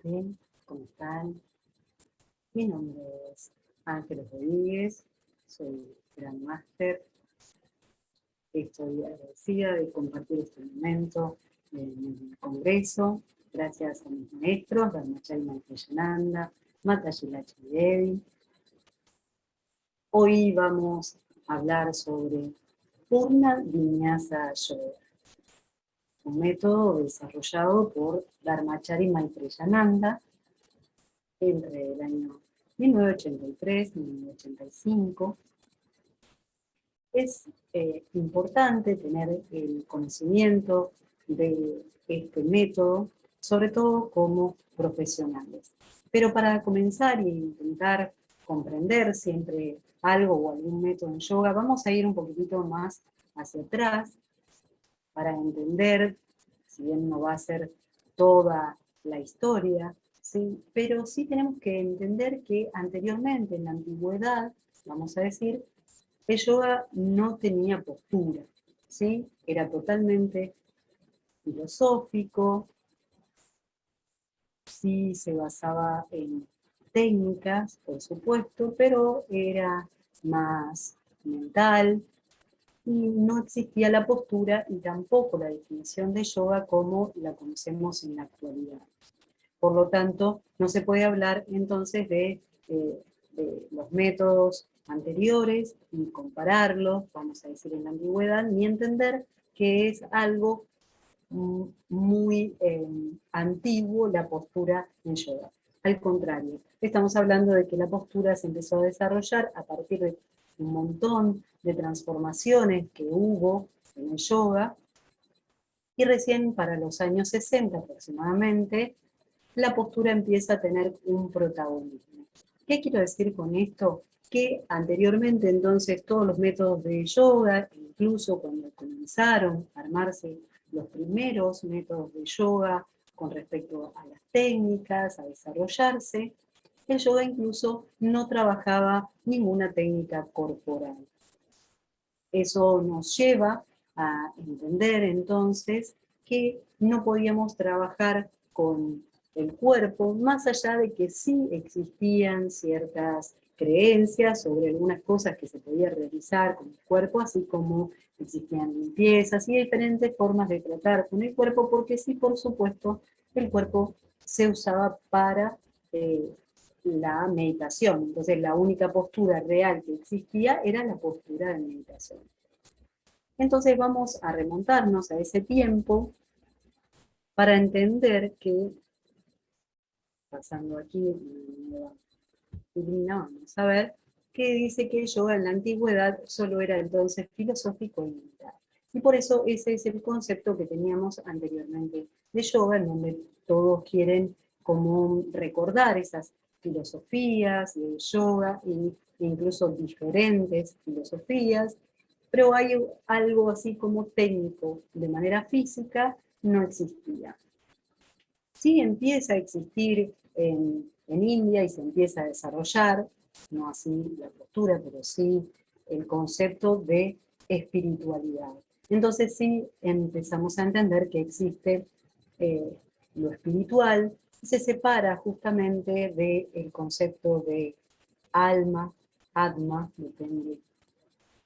¿Sí? ¿Cómo están? Mi nombre es Ángeles Rodríguez, soy Grandmaster. Estoy agradecida de compartir este momento en el Congreso, gracias a mis maestros, Brahmachari Maitreyananda, Mataji Lakshmi Devi. Hoy vamos a hablar sobre Purna Vinyasa Yoga, un método desarrollado por Dharmachari Maitreyananda entre el año 1983 y 1985. Es importante tener el conocimiento de este método, sobre todo como profesionales. Pero para comenzar e intentar comprender siempre algo o algún método en yoga, vamos a ir un poquitito más hacia atrás para entender, si bien no va a ser toda la historia, ¿sí? Pero sí tenemos que entender que anteriormente, en la antigüedad, vamos a decir, el yoga no tenía postura, ¿sí? Era totalmente filosófico, sí se basaba en técnicas, por supuesto, pero era más mental, y no existía la postura y tampoco la definición de yoga como la conocemos en la actualidad. Por lo tanto, no se puede hablar entonces de los métodos anteriores y compararlos, vamos a decir en la antigüedad, ni entender que es algo muy antiguo la postura en yoga. Al contrario, estamos hablando de que la postura se empezó a desarrollar a partir de un montón de transformaciones que hubo en el yoga, y recién para los años 60 aproximadamente, la postura empieza a tener un protagonismo. ¿Qué quiero decir con esto? Que anteriormente entonces todos los métodos de yoga, incluso cuando comenzaron a armarse los primeros métodos de yoga con respecto a las técnicas, a desarrollarse, el yoga incluso no trabajaba ninguna técnica corporal. Eso nos lleva a entender entonces que no podíamos trabajar con el cuerpo, más allá de que sí existían ciertas creencias sobre algunas cosas que se podía realizar con el cuerpo, así como existían limpiezas y diferentes formas de tratar con el cuerpo, porque sí, por supuesto, el cuerpo se usaba para la meditación. Entonces la única postura real que existía era la postura de meditación. Entonces vamos a remontarnos a ese tiempo para entender que, pasando aquí una nueva, vamos a ver, que dice que el yoga en la antigüedad solo era entonces filosófico y mental. Y por eso ese es el concepto que teníamos anteriormente de yoga, en donde todos quieren como recordar esas filosofías del yoga, e incluso diferentes filosofías, pero hay algo así como técnico, de manera física, no existía. Sí empieza a existir en India y se empieza a desarrollar, no así la postura, pero sí el concepto de espiritualidad. Entonces sí empezamos a entender que existe eh, lo espiritual, y se separa justamente del concepto de alma, atma, depende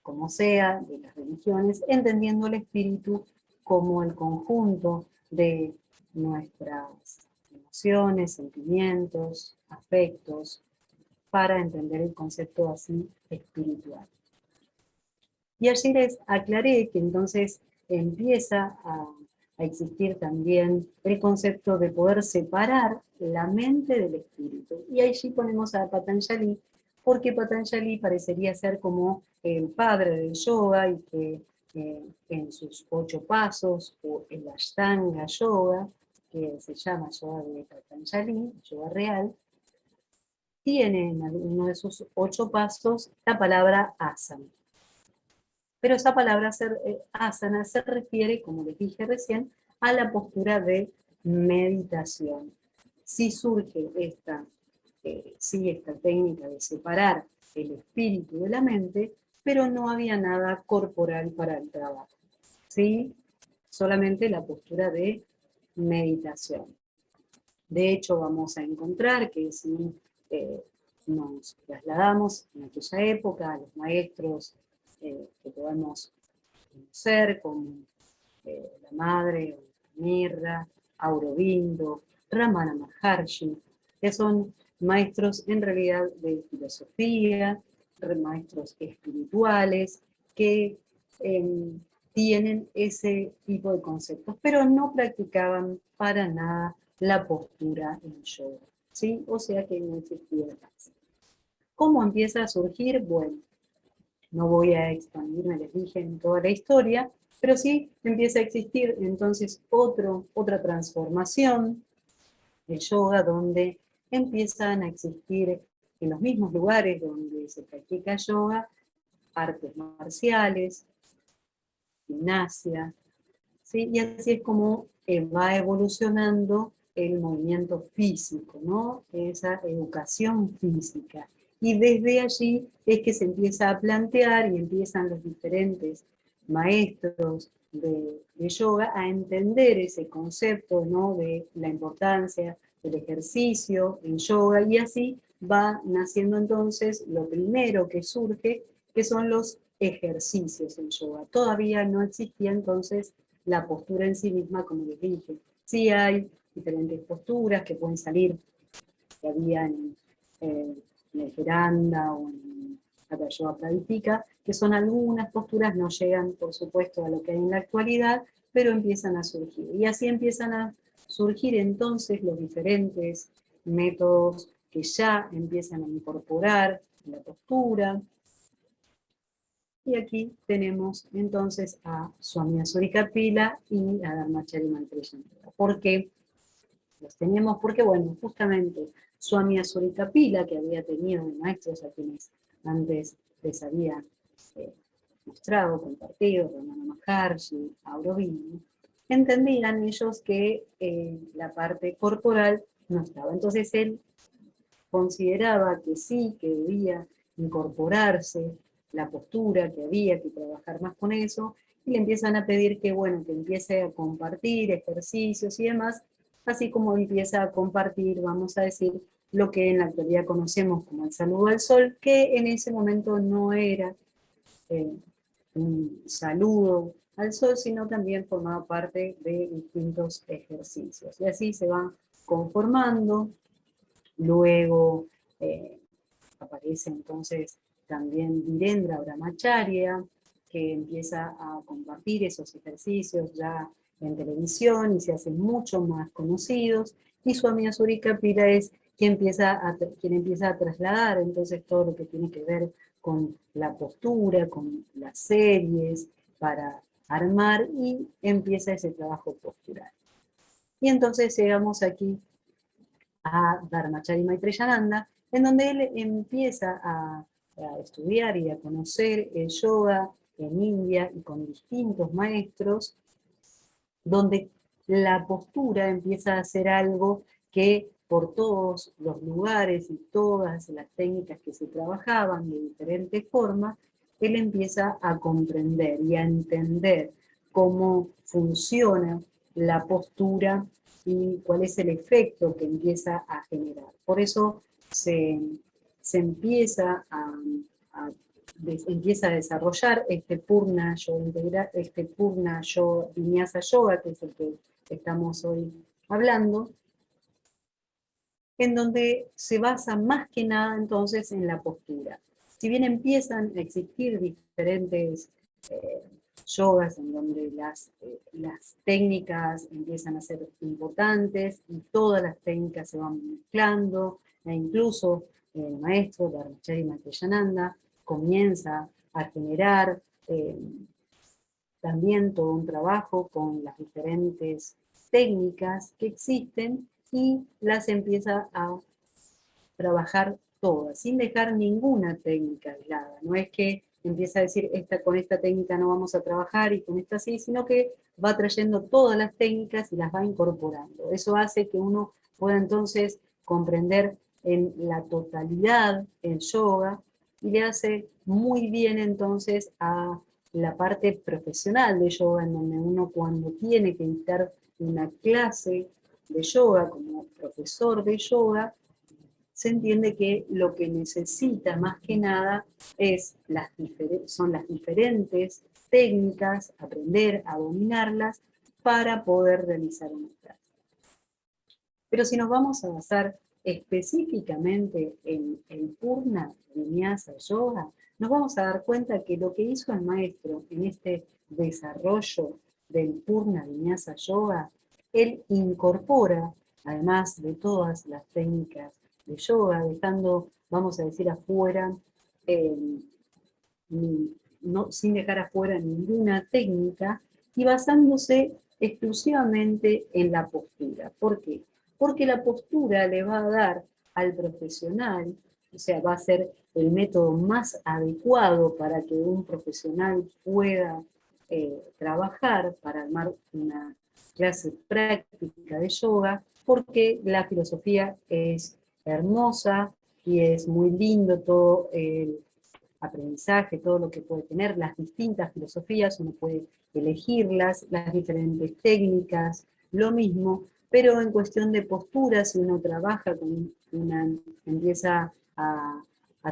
como sea, de las religiones, entendiendo el espíritu como el conjunto de nuestras emociones, sentimientos, afectos, para entender el concepto así espiritual. Y allí les aclaré que entonces empieza a existir también el concepto de poder separar la mente del espíritu. Y allí ponemos a Patanjali, porque Patanjali parecería ser como el padre del yoga y que en sus 8 pasos, o el Ashtanga Yoga, que se llama yoga de Patanjali, yoga real, tiene en uno de sus 8 pasos la palabra asana. Pero esa palabra asana se refiere, como les dije recién, a la postura de meditación. Si surge esta técnica de separar el espíritu de la mente, pero no había nada corporal para el trabajo, ¿sí? Solamente la postura de meditación. De hecho, vamos a encontrar que si nos trasladamos en aquella época a los maestros que podemos conocer, como la madre, Mirra, Aurobindo, Ramana Maharshi, que son maestros en realidad de filosofía, maestros espirituales, que tienen ese tipo de conceptos, pero no practicaban para nada la postura en yoga, ¿sí? O sea que no existía más. ¿Cómo empieza a surgir? Bueno, no voy a expandirme, les dije, en toda la historia, pero sí empieza a existir entonces otra transformación del yoga donde empiezan a existir en los mismos lugares donde se practica yoga, artes marciales, gimnasia, ¿sí? Y así es como va evolucionando el movimiento físico, ¿no? Esa educación física. Y desde allí es que se empieza a plantear y empiezan los diferentes maestros de yoga a entender ese concepto, ¿no? De la importancia del ejercicio en yoga, y así va naciendo entonces lo primero que surge, que son los ejercicios en yoga. Todavía no existía entonces la postura en sí misma, como les dije. Sí hay diferentes posturas que pueden salir, que había en el Veranda o en la Yoga Pradipika, que son algunas posturas, no llegan por supuesto a lo que hay en la actualidad, pero empiezan a surgir. Y así empiezan a surgir entonces los diferentes métodos que ya empiezan a incorporar la postura. Y aquí tenemos entonces a Swami Asurikapila y a Dharmacharya Maitreya. ¿Por qué los tenemos? Porque, bueno, justamente Swami Asurikapila, que había tenido maestros a quienes antes les había mostrado, compartido, Ramana Maharshi, Aurobindo, entendían ellos que la parte corporal no estaba. Entonces él consideraba que sí, que debía incorporarse la postura, que había que trabajar más con eso, y le empiezan a pedir que, bueno, que empiece a compartir ejercicios y demás, así como empieza a compartir, vamos a decir, lo que en la actualidad conocemos como el saludo al sol, que en ese momento no era un saludo al sol, sino también formaba parte de distintos ejercicios. Y así se van conformando. Luego aparece entonces también Virendra Brahmacharya, que empieza a compartir esos ejercicios ya en televisión y se hacen mucho más conocidos. Y Swami Asurikapila es quien empieza a trasladar entonces todo lo que tiene que ver con la postura, con las series, para armar, y empieza ese trabajo postural. Y entonces llegamos aquí a Dharmacharya Maitreyananda, en donde él empieza a estudiar y a conocer el yoga en India y con distintos maestros, donde la postura empieza a ser algo que por todos los lugares y todas las técnicas que se trabajaban de diferentes formas, él empieza a comprender y a entender cómo funciona la postura y cuál es el efecto que empieza a generar. Por eso se empieza empieza a desarrollar este Purna Yoga integral, este Purna Yoga, Vinyasa Yoga, que es el que estamos hoy hablando, en donde se basa más que nada entonces en la postura. Si bien empiezan a existir diferentes yogas en donde las técnicas empiezan a ser importantes y todas las técnicas se van mezclando, e incluso el maestro Dharmacharya Maitreyananda comienza a generar también todo un trabajo con las diferentes técnicas que existen y las empieza a trabajar todas, sin dejar ninguna técnica aislada. No es que empieza a decir, con esta técnica no vamos a trabajar y con esta sí, sino que va trayendo todas las técnicas y las va incorporando. Eso hace que uno pueda entonces comprender en la totalidad el yoga y le hace muy bien entonces a la parte profesional de yoga, en donde uno cuando tiene que dictar una clase de yoga, como profesor de yoga, se entiende que lo que necesita más que nada son las diferentes técnicas, aprender a dominarlas para poder realizar una clase. Pero si nos vamos a basar específicamente en el Purna Vinyasa Yoga, nos vamos a dar cuenta que lo que hizo el maestro en este desarrollo del Purna Vinyasa Yoga, él incorpora, además de todas las técnicas de yoga, dejando, vamos a decir, afuera, eh, sin dejar afuera ninguna técnica, y basándose exclusivamente en la postura. ¿Por qué? Porque la postura le va a dar al profesional, o sea, va a ser el método más adecuado para que un profesional pueda trabajar para armar una clase práctica de yoga, porque la filosofía es hermosa y es muy lindo todo el aprendizaje, todo lo que puede tener, las distintas filosofías, uno puede elegirlas, las diferentes técnicas, lo mismo, pero en cuestión de postura, si uno trabaja con empieza a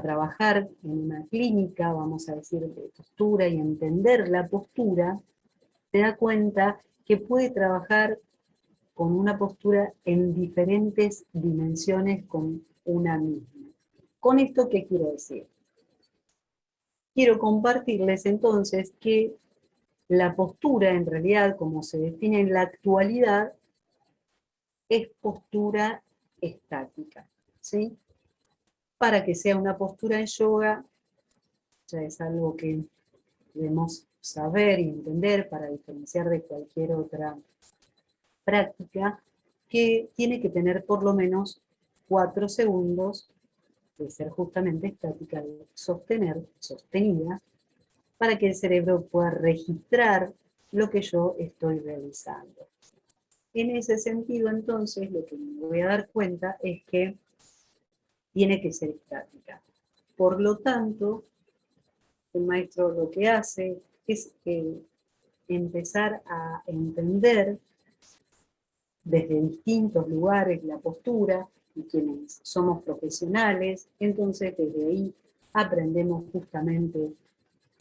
trabajar en una clínica, vamos a decir, de postura y entender la postura, se da cuenta que puede trabajar con una postura en diferentes dimensiones con una misma. ¿Con esto qué quiero decir? Quiero compartirles entonces que la postura, en realidad, como se define en la actualidad, es postura estática, ¿sí? Para que sea una postura en yoga, ya es algo que debemos saber y entender para diferenciar de cualquier otra práctica, que tiene que tener por lo menos 4 segundos de ser justamente estática, de sostenida, para que el cerebro pueda registrar lo que yo estoy realizando. En ese sentido, entonces, lo que me voy a dar cuenta es que tiene que ser estática. Por lo tanto, el maestro lo que hace es empezar a entender desde distintos lugares la postura, y quienes somos profesionales, entonces desde ahí aprendemos justamente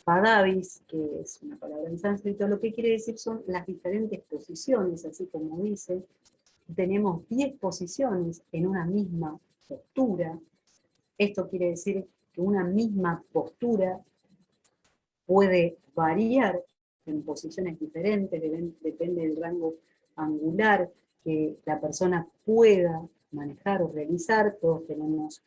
Padavis, que es una palabra en sánscrito, lo que quiere decir son las diferentes posiciones, así como dice, tenemos 10 posiciones en una misma postura. Esto quiere decir que una misma postura puede variar en posiciones diferentes, depende del rango angular que la persona pueda manejar o realizar, todos tenemos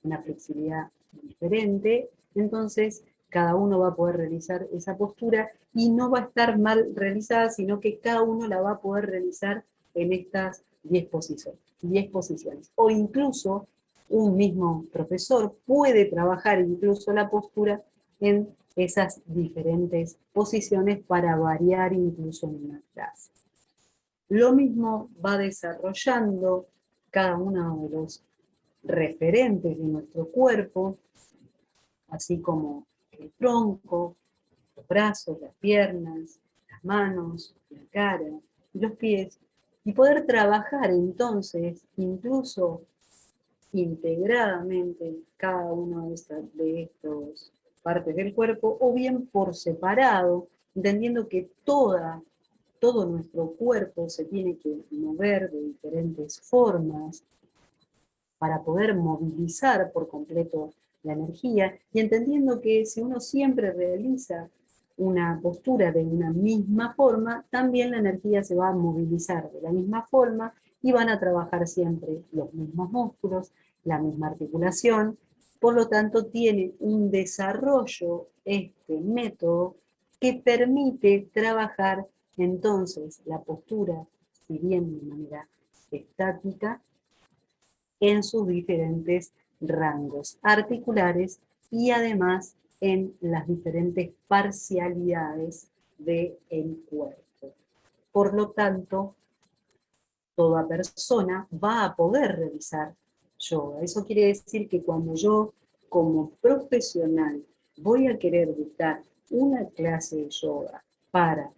una flexibilidad diferente, entonces cada uno va a poder realizar esa postura y no va a estar mal realizada, sino que cada uno la va a poder realizar en estas 10 posiciones. O incluso un mismo profesor puede trabajar incluso la postura en esas diferentes posiciones para variar incluso en una clase. Lo mismo va desarrollando cada uno de los referentes de nuestro cuerpo, así como el tronco, los brazos, las piernas, las manos, la cara y los pies, y poder trabajar entonces incluso integradamente cada una de estas partes del cuerpo, o bien por separado, entendiendo que todo nuestro cuerpo se tiene que mover de diferentes formas para poder movilizar por completo la energía, y entendiendo que si uno siempre realiza una postura de una misma forma, también la energía se va a movilizar de la misma forma y van a trabajar siempre los mismos músculos, la misma articulación. Por lo tanto, tiene un desarrollo este método que permite trabajar entonces la postura, si bien de manera estática, en sus diferentes rangos articulares y además en las diferentes parcialidades del cuerpo. Por lo tanto, toda persona va a poder realizar yoga. Eso quiere decir que cuando yo, como profesional, voy a querer dictar una clase de yoga para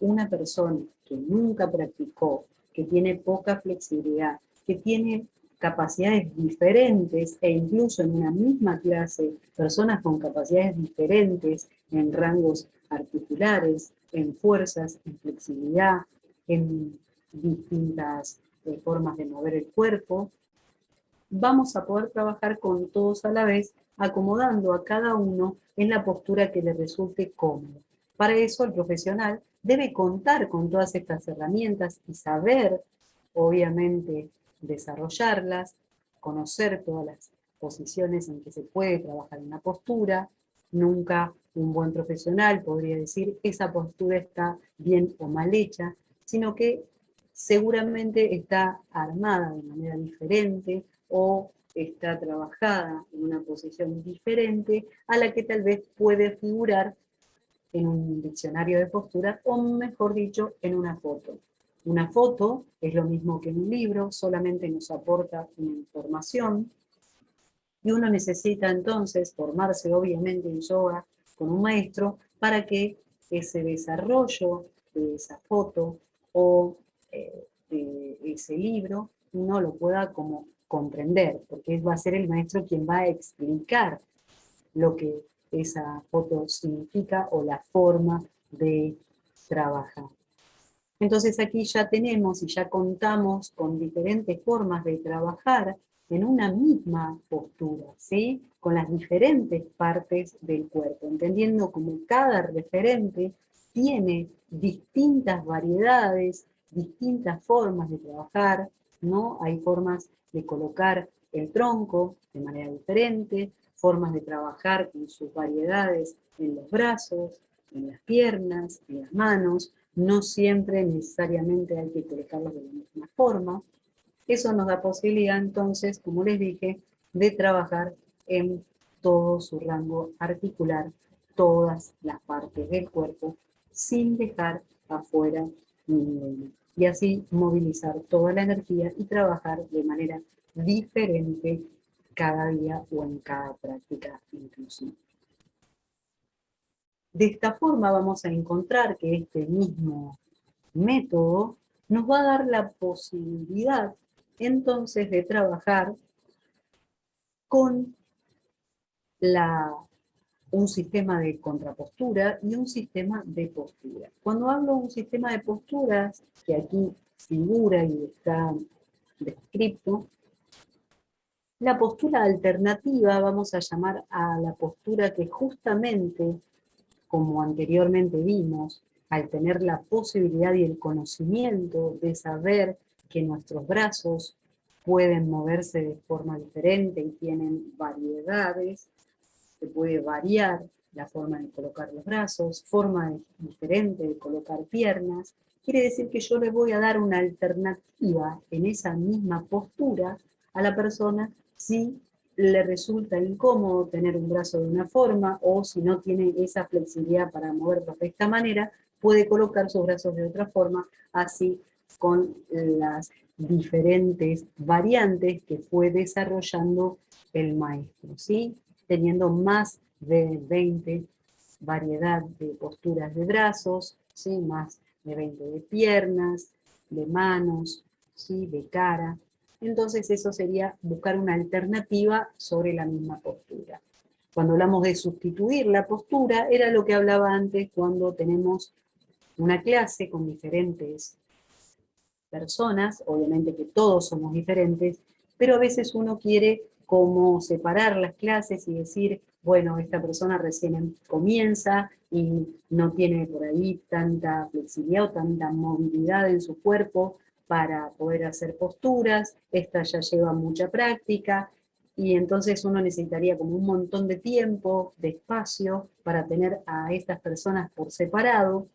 una persona que nunca practicó que tiene poca flexibilidad, que tiene capacidades diferentes e incluso en una misma clase, personas con capacidades diferentes en rangos articulares, en fuerzas, en flexibilidad, en distintas formas de mover el cuerpo, vamos a poder trabajar con todos a la vez, acomodando a cada uno en la postura que le resulte cómoda. Para eso el profesional debe contar con todas estas herramientas y saber, obviamente, desarrollarlas, conocer todas las posiciones en que se puede trabajar en una postura. Nunca un buen profesional podría decir esa postura está bien o mal hecha, sino que seguramente está armada de manera diferente o está trabajada en una posición diferente a la que tal vez puede figurar en un diccionario de postura o mejor dicho en una foto. Una foto es lo mismo que un libro, solamente nos aporta una información y uno necesita entonces formarse obviamente en yoga con un maestro para que ese desarrollo de esa foto o de ese libro uno lo pueda como comprender, porque va a ser el maestro quien va a explicar lo que esa foto significa o la forma de trabajar. Entonces aquí ya tenemos y ya contamos con diferentes formas de trabajar en una misma postura, ¿sí? Con las diferentes partes del cuerpo, entendiendo como cada referente tiene distintas variedades, distintas formas de trabajar, ¿no? Hay formas de colocar el tronco de manera diferente, formas de trabajar con sus variedades en los brazos, en las piernas, en las manos, no siempre necesariamente hay que colocarlos de la misma forma. Eso nos da posibilidad entonces, como les dije, de trabajar en todo su rango articular, todas las partes del cuerpo, sin dejar afuera ninguna. Y así movilizar toda la energía y trabajar de manera diferente cada día o en cada práctica inclusive. De esta forma vamos a encontrar que este mismo método nos va a dar la posibilidad entonces de trabajar con un sistema de contrapostura y un sistema de postura. Cuando hablo de un sistema de posturas, que aquí figura y está descrito, la postura alternativa vamos a llamar a la postura que justamente, como anteriormente vimos, al tener la posibilidad y el conocimiento de saber que nuestros brazos pueden moverse de forma diferente y tienen variedades, se puede variar la forma de colocar los brazos, forma diferente de colocar piernas, quiere decir que yo le voy a dar una alternativa en esa misma postura a la persona si le resulta incómodo tener un brazo de una forma o si no tiene esa flexibilidad para moverlo de esta manera, puede colocar sus brazos de otra forma, así con las diferentes variantes que fue desarrollando el maestro, ¿sí? Teniendo más de 20 variedad de posturas de brazos, ¿sí? Más de 20 de piernas, de manos, ¿sí? De cara. Entonces eso sería buscar una alternativa sobre la misma postura. Cuando hablamos de sustituir la postura, era lo que hablaba antes cuando tenemos una clase con diferentes personas, obviamente que todos somos diferentes, pero a veces uno quiere como separar las clases y decir, bueno, esta persona recién comienza y no tiene por ahí tanta flexibilidad o tanta movilidad en su cuerpo para poder hacer posturas, esta ya lleva mucha práctica, y entonces uno necesitaría como un montón de tiempo, de espacio, para tener a estas personas por separado.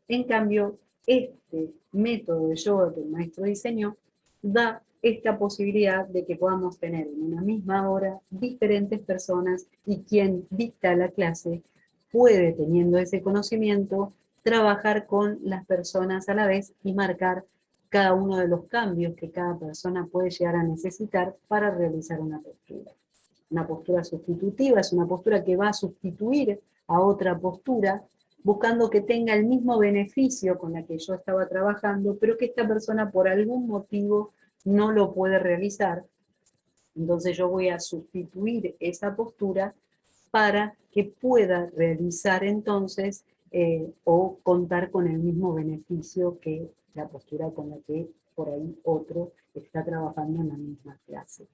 En cambio, este método de yoga que el maestro diseñó da esta posibilidad de que podamos tener en una misma hora diferentes personas y quien dicta la clase puede, teniendo ese conocimiento, trabajar con las personas a la vez y marcar cada uno de los cambios que cada persona puede llegar a necesitar para realizar una postura. Una postura sustitutiva es una postura que va a sustituir a otra postura buscando que tenga el mismo beneficio con la que yo estaba trabajando, pero que esta persona por algún motivo no lo puede realizar. Entonces yo voy a sustituir esa postura para que pueda realizar entonces o contar con el mismo beneficio que la postura con la que por ahí otro está trabajando en la misma clase.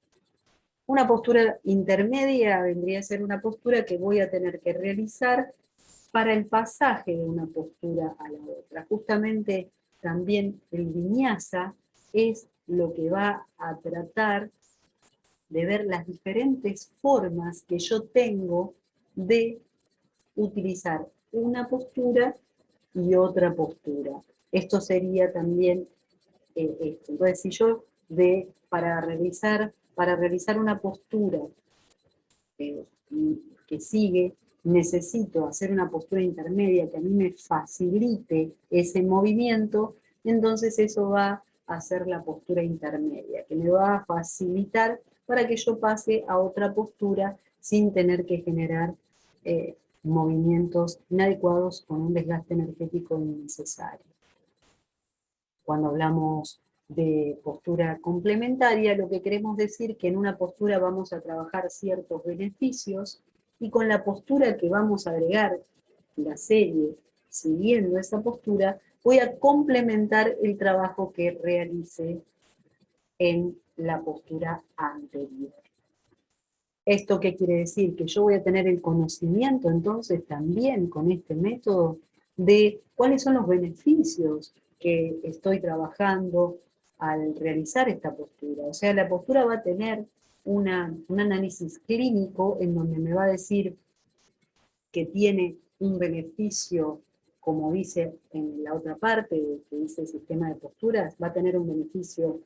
Una postura intermedia vendría a ser una postura que voy a tener que realizar para el pasaje de una postura a la otra. Justamente también el vinyasa es lo que va a tratar de ver las diferentes formas que yo tengo de utilizar una postura y otra postura. Esto sería también esto. Entonces, si yo para realizar una postura eh, que sigue, necesito hacer una postura intermedia que a mí me facilite ese movimiento, entonces eso va a ser la postura intermedia, que me va a facilitar para que yo pase a otra postura sin tener que generar movimientos inadecuados con un desgaste energético innecesario. Cuando hablamos de postura complementaria, lo que queremos decir que en una postura vamos a trabajar ciertos beneficios y con la postura que vamos a agregar, la serie, siguiendo esa postura, voy a complementar el trabajo que realicé en la postura anterior. ¿Esto qué quiere decir? Que yo voy a tener el conocimiento entonces también con este método de cuáles son los beneficios que estoy trabajando al realizar esta postura. O sea, la postura va a tener un análisis clínico en donde me va a decir que tiene un beneficio, como dice en la otra parte, que dice el sistema de posturas, va a tener un beneficio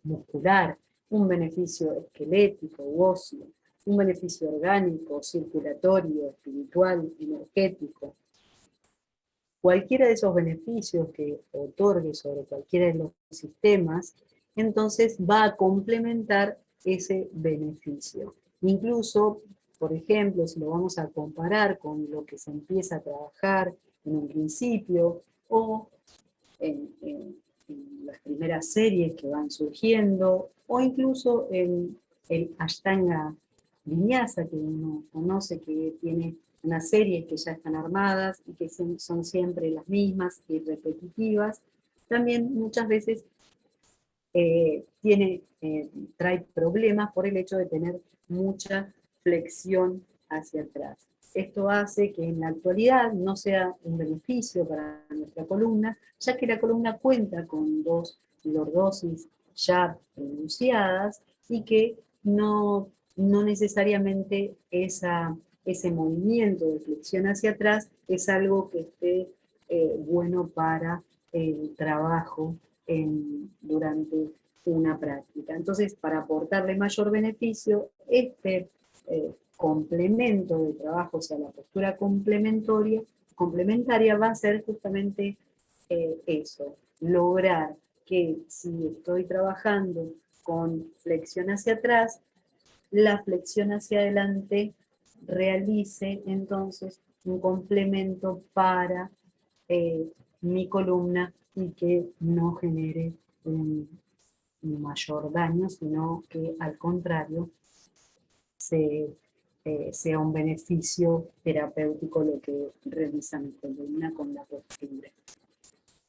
muscular, un beneficio esquelético u óseo, un beneficio orgánico, circulatorio, espiritual, energético. Cualquiera de esos beneficios que otorgue sobre cualquiera de los sistemas, entonces va a complementar ese beneficio. Incluso, por ejemplo, si lo vamos a comparar con lo que se empieza a trabajar en un principio o en las primeras series que van surgiendo, o incluso en el Ashtanga Vinyasa, que uno conoce que tiene una serie que ya están armadas y que son siempre las mismas y repetitivas, también muchas veces trae problemas por el hecho de tener mucha flexión hacia atrás. Esto hace que en la actualidad no sea un beneficio para nuestra columna, ya que la columna cuenta con dos lordosis ya pronunciadas y que no necesariamente ese movimiento de flexión hacia atrás es algo que esté bueno para el trabajo durante una práctica. Entonces, para aportarle mayor beneficio, este complemento de trabajo, o sea, la postura complementaria va a ser justamente eso, lograr que si estoy trabajando con flexión hacia atrás, la flexión hacia adelante realice entonces un complemento para mi columna y que no genere un mayor daño, sino que al contrario sea un beneficio terapéutico lo que realiza mi columna con la postura.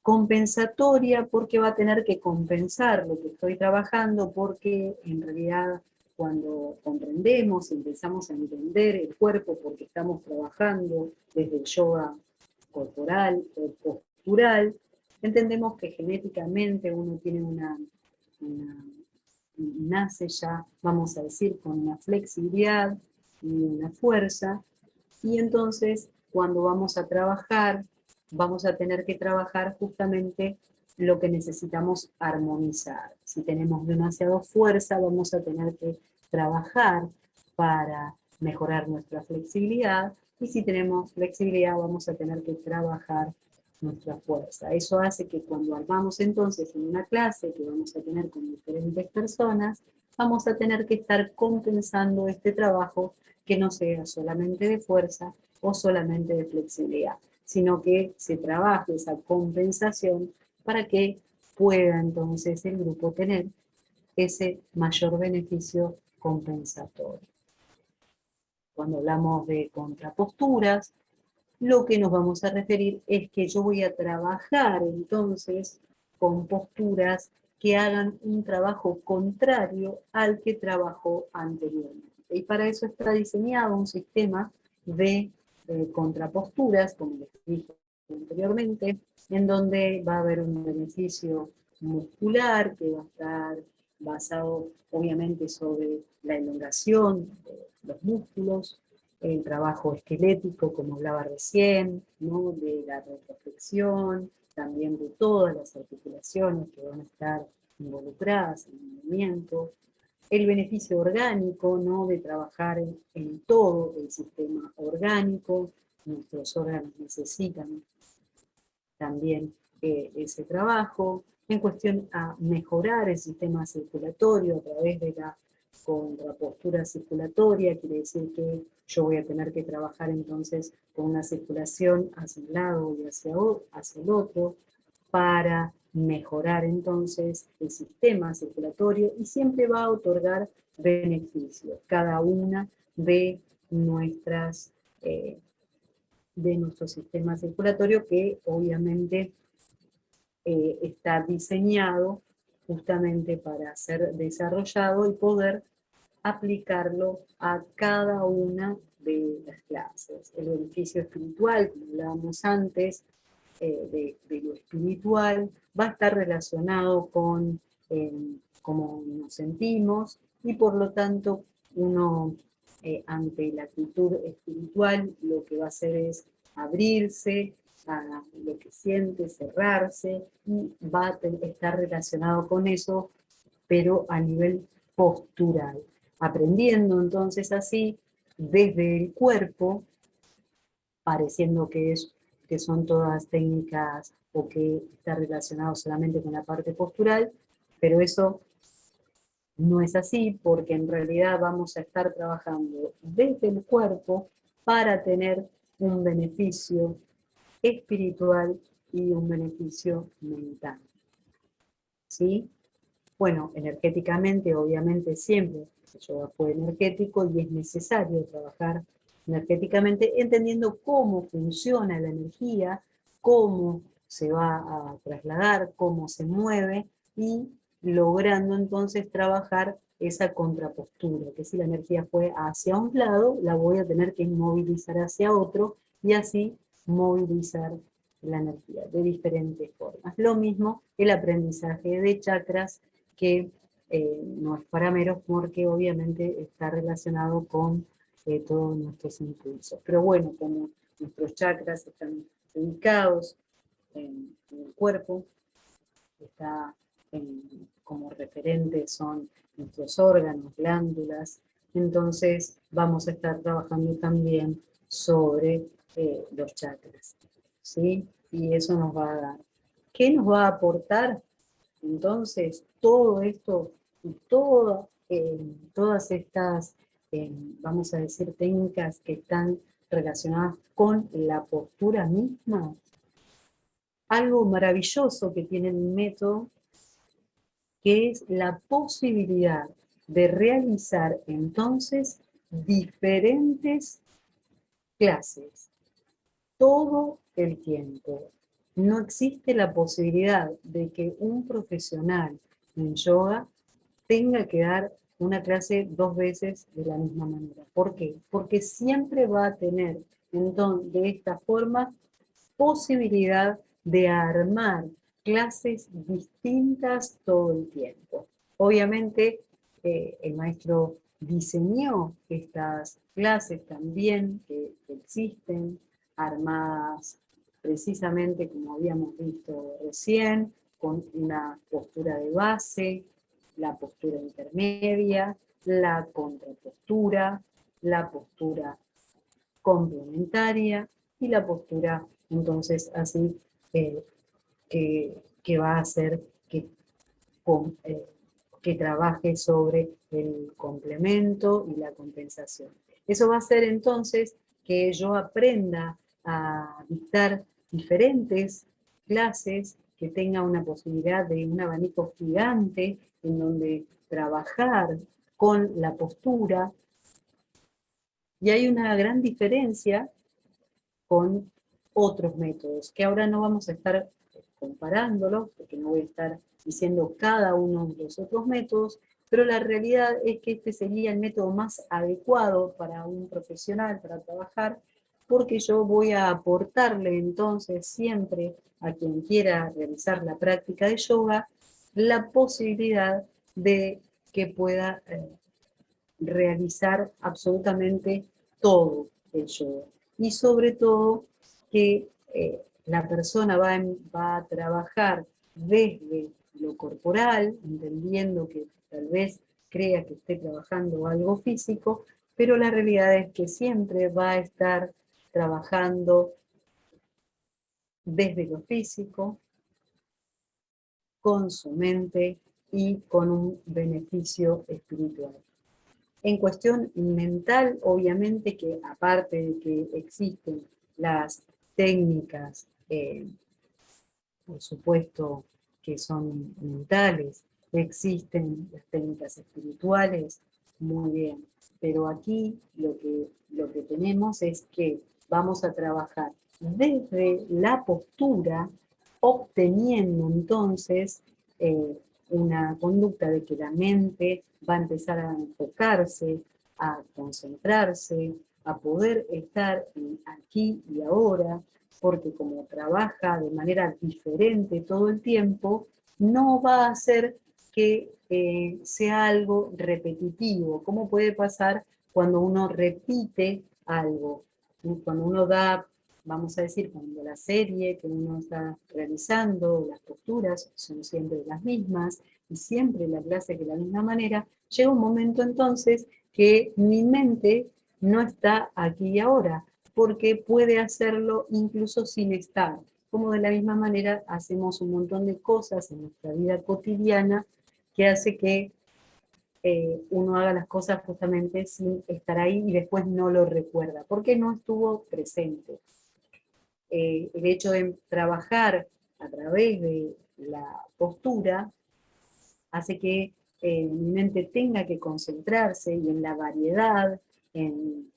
Compensatoria porque va a tener que compensar lo que estoy trabajando, porque en realidad cuando comprendemos, empezamos a entender el cuerpo porque estamos trabajando desde el yoga corporal o postural, entendemos que genéticamente uno tiene nace ya, vamos a decir, con una flexibilidad y una fuerza, y entonces cuando vamos a trabajar, vamos a tener que trabajar justamente lo que necesitamos armonizar. Si tenemos demasiada fuerza, vamos a tener que trabajar para mejorar nuestra flexibilidad, y si tenemos flexibilidad, vamos a tener que trabajar nuestra fuerza. Eso hace que cuando armamos entonces en una clase que vamos a tener con diferentes personas, vamos a tener que estar compensando este trabajo que no sea solamente de fuerza o solamente de flexibilidad, sino que se trabaje esa compensación para que pueda entonces el grupo tener ese mayor beneficio compensatorio. Cuando hablamos de contraposturas, lo que nos vamos a referir es que yo voy a trabajar entonces con posturas que hagan un trabajo contrario al que trabajó anteriormente. Y para eso está diseñado un sistema de contraposturas, como les dije anteriormente, en donde va a haber un beneficio muscular que va a estar basado obviamente sobre la elongación de los músculos, el trabajo esquelético, como hablaba recién, ¿no? De la retroflexión, también de todas las articulaciones que van a estar involucradas en el movimiento, el beneficio orgánico, ¿no? De trabajar en todo el sistema orgánico, nuestros órganos necesitan también ese trabajo, en cuestión a mejorar el sistema circulatorio a través de la contrapostura circulatoria, quiere decir que yo voy a tener que trabajar entonces con una circulación hacia un lado y hacia el otro, para mejorar entonces el sistema circulatorio y siempre va a otorgar beneficios, cada una de nuestras de nuestro sistema circulatorio que obviamente está diseñado justamente para ser desarrollado y poder aplicarlo a cada una de las clases. El beneficio espiritual, como hablábamos antes, de lo espiritual, va a estar relacionado con cómo nos sentimos y por lo tanto uno ante la actitud espiritual lo que va a hacer es abrirse a lo que siente, cerrarse y va a estar relacionado con eso, pero a nivel postural. Aprendiendo entonces así desde el cuerpo, pareciendo que son todas técnicas o que está relacionado solamente con la parte postural, pero eso no es así porque en realidad vamos a estar trabajando desde el cuerpo para tener un beneficio espiritual y un beneficio mental. ¿Sí? Bueno, energéticamente, obviamente siempre el yoga fue energético y es necesario trabajar energéticamente entendiendo cómo funciona la energía, cómo se va a trasladar, cómo se mueve y logrando entonces trabajar esa contrapostura, que si la energía fue hacia un lado, la voy a tener que movilizar hacia otro y así movilizar la energía de diferentes formas. Lo mismo el aprendizaje de chakras, que no es para menos porque obviamente está relacionado con todos nuestros impulsos. Pero bueno, como nuestros chakras están ubicados en el cuerpo, está como referente son nuestros órganos, glándulas, entonces vamos a estar trabajando también sobre los chakras, ¿sí? Y eso nos va a dar. ¿Qué nos va a aportar? Entonces, todo esto y todas estas, vamos a decir, técnicas que están relacionadas con la postura misma, algo maravilloso que tiene el método, que es la posibilidad de realizar entonces diferentes clases todo el tiempo. No existe la posibilidad de que un profesional en yoga tenga que dar una clase 2 veces de la misma manera. ¿Por qué? Porque siempre va a tener entonces, de esta forma posibilidad de armar clases distintas todo el tiempo. Obviamente, el maestro diseñó estas clases también que existen, armadas precisamente como habíamos visto recién, con una postura de base, la postura intermedia, la contrapostura, la postura complementaria y la postura entonces así eh, que va a hacer que, con- eh, que trabaje sobre el complemento y la compensación. Eso va a hacer entonces que yo aprenda a dictar diferentes clases, que tenga una posibilidad de un abanico gigante en donde trabajar con la postura. Y hay una gran diferencia con otros métodos, que ahora no vamos a estar comparándolos, porque no voy a estar diciendo cada uno de los otros métodos, pero la realidad es que este sería el método más adecuado para un profesional, para trabajar, porque yo voy a aportarle entonces siempre a quien quiera realizar la práctica de yoga la posibilidad de que pueda realizar absolutamente todo el yoga. Y sobre todo que la persona va a trabajar desde lo corporal, entendiendo que tal vez crea que esté trabajando algo físico, pero la realidad es que siempre va a estar trabajando desde lo físico, con su mente y con un beneficio espiritual. En cuestión mental, obviamente que aparte de que existen las técnicas, por supuesto, que son mentales, existen las técnicas espirituales, muy bien, pero aquí lo que tenemos es que vamos a trabajar desde la postura, obteniendo entonces una conducta de que la mente va a empezar a enfocarse, a concentrarse, a poder estar aquí y ahora, porque como trabaja de manera diferente todo el tiempo, no va a hacer que sea algo repetitivo. ¿Cómo puede pasar cuando uno repite algo? Cuando uno da, vamos a decir, cuando la serie que uno está realizando, las posturas son siempre las mismas, y siempre la clase de la misma manera, llega un momento entonces que mi mente no está aquí y ahora, porque puede hacerlo incluso sin estar. Como de la misma manera hacemos un montón de cosas en nuestra vida cotidiana que hace que uno haga las cosas justamente sin estar ahí y después no lo recuerda, porque no estuvo presente. El hecho de trabajar a través de la postura hace que mi mente tenga que concentrarse y en la variedad, en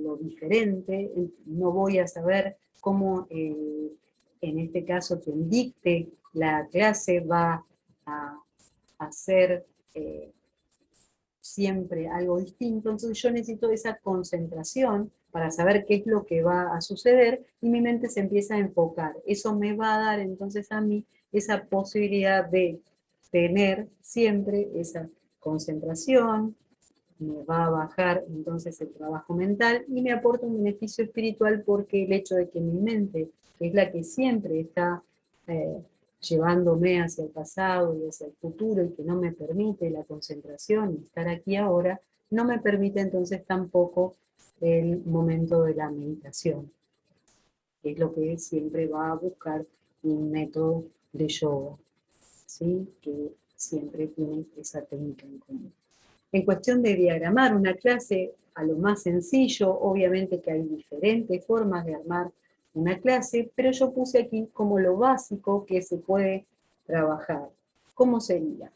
lo diferente. No voy a saber cómo, en este caso, quien dicte la clase va a hacer siempre algo distinto, entonces yo necesito esa concentración para saber qué es lo que va a suceder y mi mente se empieza a enfocar. Eso me va a dar entonces a mí esa posibilidad de tener siempre esa concentración, me va a bajar entonces el trabajo mental y me aporta un beneficio espiritual porque el hecho de que mi mente, que es la que siempre está eh, llevándome hacia el pasado y hacia el futuro y que no me permite la concentración y estar aquí ahora, no me permite entonces tampoco el momento de la meditación, que es lo que siempre va a buscar un método de yoga, ¿sí? Que siempre tiene esa técnica en común. En cuestión de diagramar una clase, a lo más sencillo, obviamente que hay diferentes formas de armar una clase, pero yo puse aquí como lo básico que se puede trabajar. ¿Cómo sería?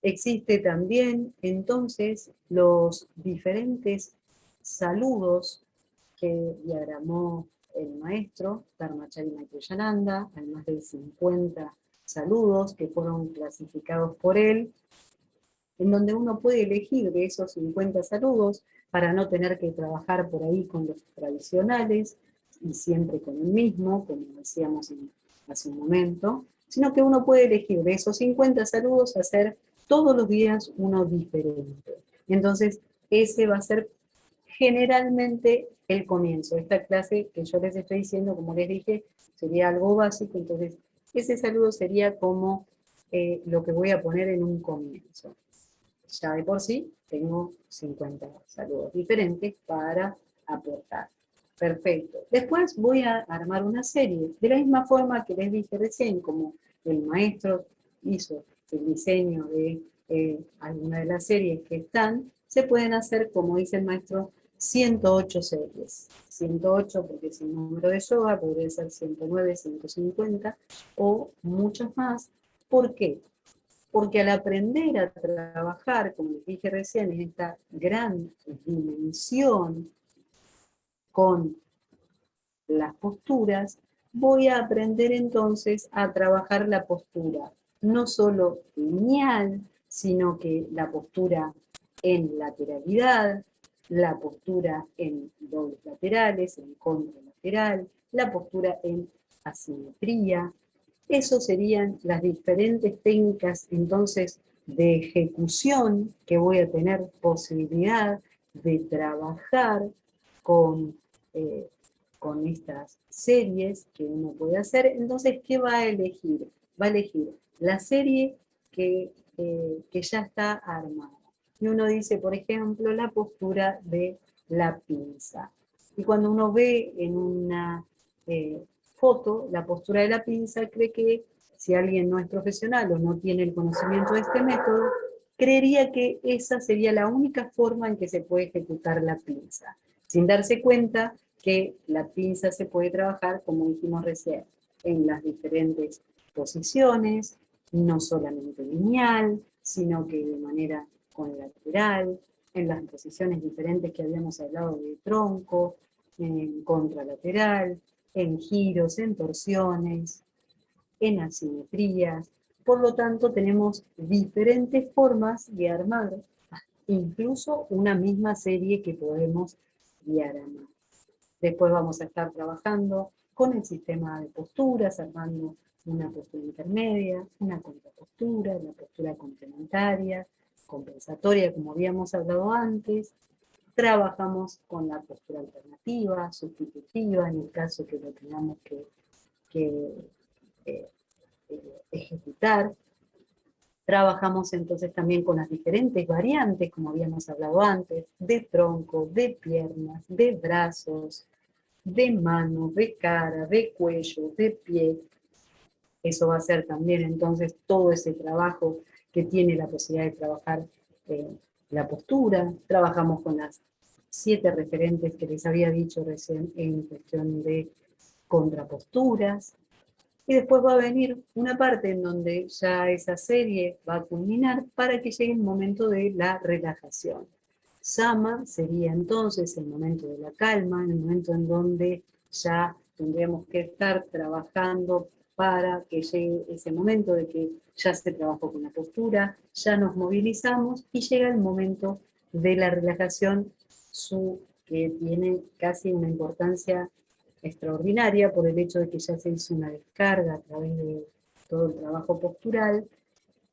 Existe también entonces los diferentes saludos que diagramó el maestro Dharmacharya Maitreyananda, hay más de 50 saludos que fueron clasificados por él, en donde uno puede elegir de esos 50 saludos para no tener que trabajar por ahí con los tradicionales y siempre con el mismo, como decíamos hace un momento, sino que uno puede elegir de esos 50 saludos hacer todos los días uno diferente. Entonces, ese va a ser generalmente el comienzo. Esta clase que yo les estoy diciendo, como les dije, sería algo básico, entonces ese saludo sería como lo que voy a poner en un comienzo. Ya de por sí tengo 50 saludos diferentes para aportar. Perfecto. Después voy a armar una serie, de la misma forma que les dije recién, como el maestro hizo el diseño de alguna de las series que están, se pueden hacer, como dice el maestro, 108 series. 108 porque es el número de yoga, podría ser 109, 150 o muchas más. ¿Por qué? Porque al aprender a trabajar, como les dije recién, en esta gran dimensión con las posturas, voy a aprender entonces a trabajar la postura, no solo lineal, sino que la postura en lateralidad, la postura en dobles laterales, en contralateral, la postura en asimetría. Eso serían las diferentes técnicas entonces de ejecución que voy a tener posibilidad de trabajar con eh, con estas series que uno puede hacer. Entonces, ¿qué va a elegir? Va a elegir la serie que ya está armada. Y uno dice, por ejemplo, la postura de la pinza. Y cuando uno ve en una foto la postura de la pinza, cree que si alguien no es profesional o no tiene el conocimiento de este método, creería que esa sería la única forma en que se puede ejecutar la pinza, sin darse cuenta que la pinza se puede trabajar, como dijimos recién, en las diferentes posiciones, no solamente lineal, sino que de manera lateral, en las posiciones diferentes que habíamos hablado de tronco, en contralateral, en giros, en torsiones, en asimetrías. Por lo tanto, tenemos diferentes formas de armar incluso una misma serie que podemos guiar a más. Después vamos a estar trabajando con el sistema de posturas, armando una postura intermedia, una contrapostura, una postura complementaria, compensatoria, como habíamos hablado antes. Trabajamos con la postura alternativa, sustitutiva, en el caso que lo tengamos que eh, ejecutar. Trabajamos entonces también con las diferentes variantes, como habíamos hablado antes, de tronco, de piernas, de brazos, de mano, de cara, de cuello, de pie. Eso va a ser también entonces todo ese trabajo que tiene la posibilidad de trabajar la postura. Trabajamos con las 7 referentes que les había dicho recién en cuestión de contraposturas. Y después va a venir una parte en donde ya esa serie va a culminar para que llegue el momento de la relajación. Sama sería entonces el momento de la calma, el momento en donde ya tendríamos que estar trabajando para que llegue ese momento de que ya se trabajó con la postura, ya nos movilizamos y llega el momento de la relajación, que tiene casi una importancia extraordinaria por el hecho de que ya se hizo una descarga a través de todo el trabajo postural,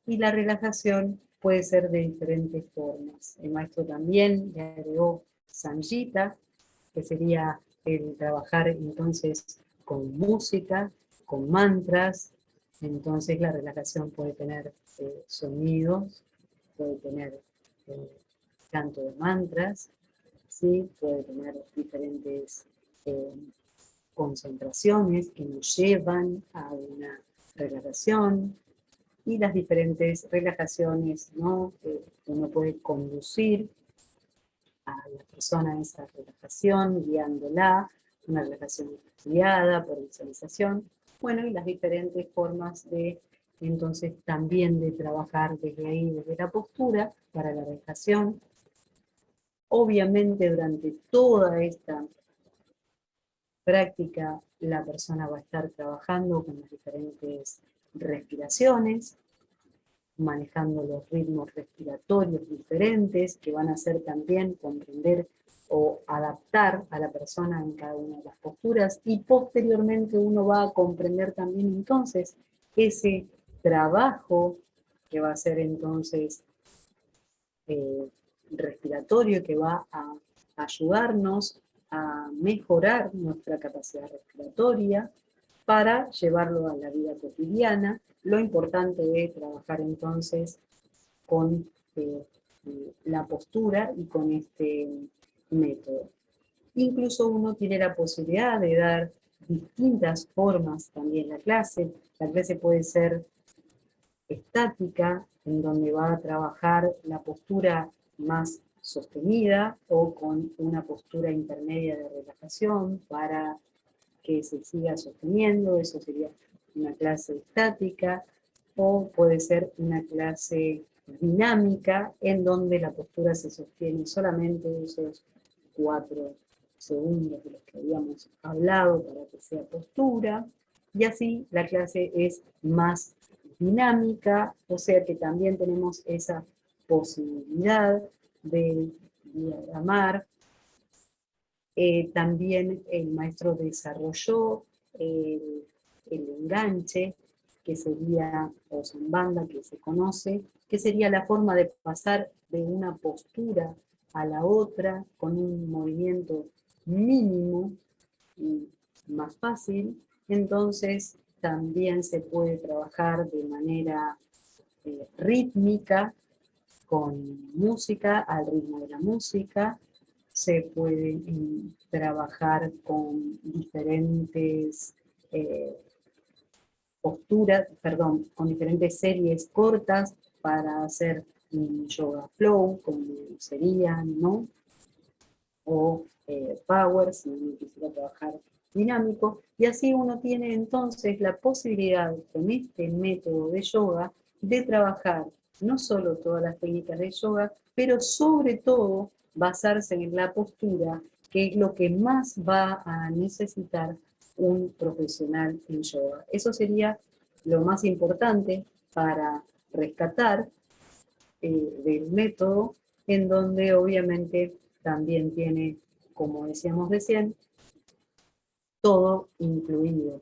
y la relajación puede ser de diferentes formas. El maestro también le agregó Sanjita, que sería el trabajar entonces con música, con mantras. Entonces la relajación puede tener sonidos, puede tener eh, canto de mantras, ¿sí? Puede tener diferentes eh, concentraciones que nos llevan a una relajación, y las diferentes relajaciones, ¿no? Uno puede conducir a la persona en esa relajación, guiándola, una relajación guiada por visualización. Bueno, y las diferentes formas de, entonces, también de trabajar desde ahí, desde la postura, para la relajación. Obviamente, durante toda esta práctica, la persona va a estar trabajando con las diferentes respiraciones, manejando los ritmos respiratorios diferentes que van a hacer también comprender o adaptar a la persona en cada una de las posturas, y posteriormente uno va a comprender también entonces ese trabajo que va a ser entonces eh, respiratorio, que va a ayudarnos a mejorar nuestra capacidad respiratoria para llevarlo a la vida cotidiana. Lo importante es trabajar entonces con la postura y con este método. Incluso uno tiene la posibilidad de dar distintas formas también a la clase. La clase puede ser estática, en donde va a trabajar la postura más sostenida o con una postura intermedia de relajación para que se siga sosteniendo, eso sería una clase estática, o puede ser una clase dinámica en donde la postura se sostiene solamente esos 4 segundos de los que habíamos hablado para que sea postura, y así la clase es más dinámica, o sea que también tenemos esa posibilidad de diagramar. También el maestro desarrolló el enganche, que sería, o zambanda, que se conoce, que sería la forma de pasar de una postura a la otra con un movimiento mínimo y más fácil. Entonces también se puede trabajar de manera rítmica, con música, al ritmo de la música. Se puede trabajar con diferentes posturas, perdón, con diferentes series cortas para hacer un yoga flow, como sería, ¿no? O power, si uno quisiera trabajar dinámico, y así uno tiene entonces la posibilidad con este método de yoga de trabajar no solo todas las técnicas de yoga, pero sobre todo basarse en la postura, que es lo que más va a necesitar un profesional en yoga. Eso sería lo más importante para rescatar del método, en donde obviamente también tiene, como decíamos recién, todo incluido.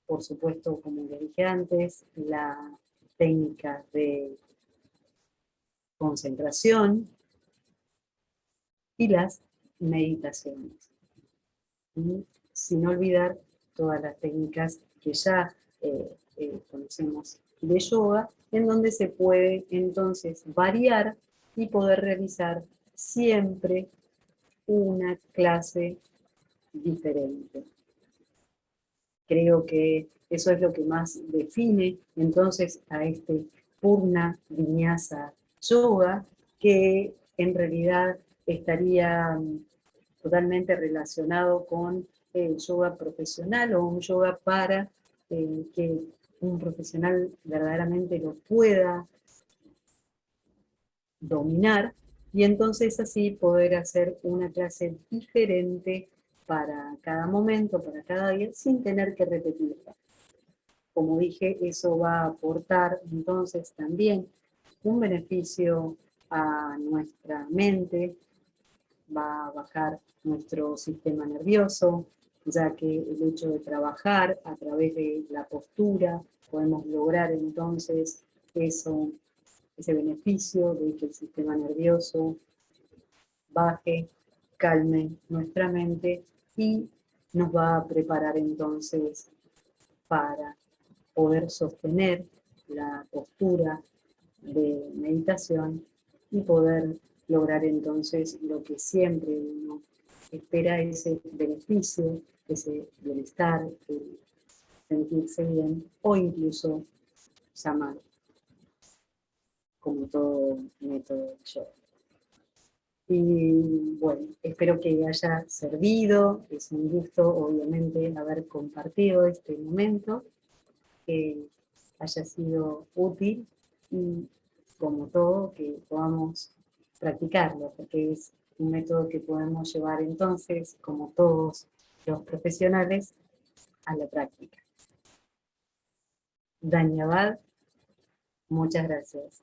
Por supuesto, como les dije antes, la técnica de concentración y las meditaciones. Y sin olvidar todas las técnicas que ya conocemos de yoga, en donde se puede entonces variar y poder realizar siempre una clase diferente. Creo que eso es lo que más define entonces a este Purna Vinyasa Yoga, que en realidad estaría totalmente relacionado con el yoga profesional o un yoga para que un profesional verdaderamente lo pueda dominar y entonces así poder hacer una clase diferente para cada momento, para cada día, sin tener que repetirla. Como dije, eso va a aportar entonces también un beneficio a nuestra mente, va a bajar nuestro sistema nervioso, ya que el hecho de trabajar a través de la postura podemos lograr entonces eso, ese beneficio de que el sistema nervioso baje, calme nuestra mente y nos va a preparar entonces para poder sostener la postura de meditación y poder lograr entonces lo que siempre uno espera, ese beneficio, ese bienestar, el sentirse bien o incluso llamar como todo método de yoga. Y bueno, espero que haya servido, es un gusto obviamente haber compartido este momento, que haya sido útil y como todo que podamos practicarlo, porque es un método que podemos llevar entonces, como todos los profesionales, a la práctica. Dhanyavad, muchas gracias.